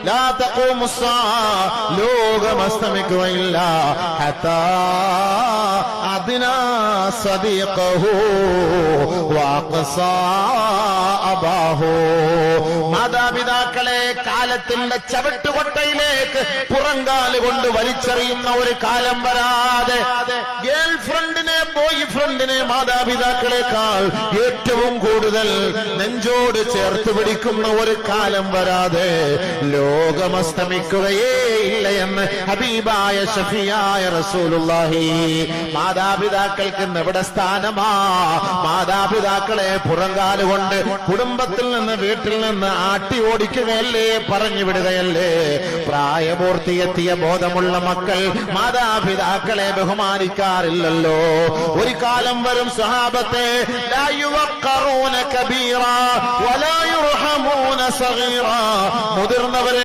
ലാ തഖൂമുസ്സാ ലോകം അസ്തമിക്കുകയില്ല ഹത്താ അദ്നാ സദീഖഹു വഅഖസാ അബാഹു. മാതാപിതാക്കളെ കാലത്തിന്റെ ചവിട്ടുകൊട്ടയിലേക്ക് പുറങ്കാല് കൊണ്ട് വലിച്ചെറിയുന്ന ഒരു കാലം വരാതെ, ഗേൾ ഫ്രണ്ടിനെ ബോയ് ഫ്രണ്ടിനെ മാതാപിതാക്കളെക്കാൾ ഏറ്റവും കൂടുതൽ നെഞ്ചോട് ചേർത്ത് പിടിക്കുന്ന ഒരു കാലം വരാതെ ലോകമസ്തമിക്കുകയേ ഇല്ല എന്ന് ഹബീബായ ഷഫിയായ റസൂലുള്ളാഹി. മാതാപിതാക്കൾക്ക് എവിടെ സ്ഥാനമാ? മാതാപിതാക്കളെ പുറങ്കാലുകൊണ്ട് കുടുംബത്തിൽ നിന്ന് വീട്ടിൽ നിന്ന് ആട്ടി ഓടിക്കുകയല്ലേ, പറഞ്ഞു വിടുകയല്ലേ? പ്രായപൂർത്തിയെത്തിയ ബോധമുള്ള മക്കൾ മാതാപിതാക്കളെ ബഹുമാനിക്കാറില്ലല്ലോ. ഒരു കാലം വരും സഹാബത്തെ, ലാ യുവഖറൂന കബീറ വലാ യുർഹമൂന സഗീറ, മുതിർന്നവരെ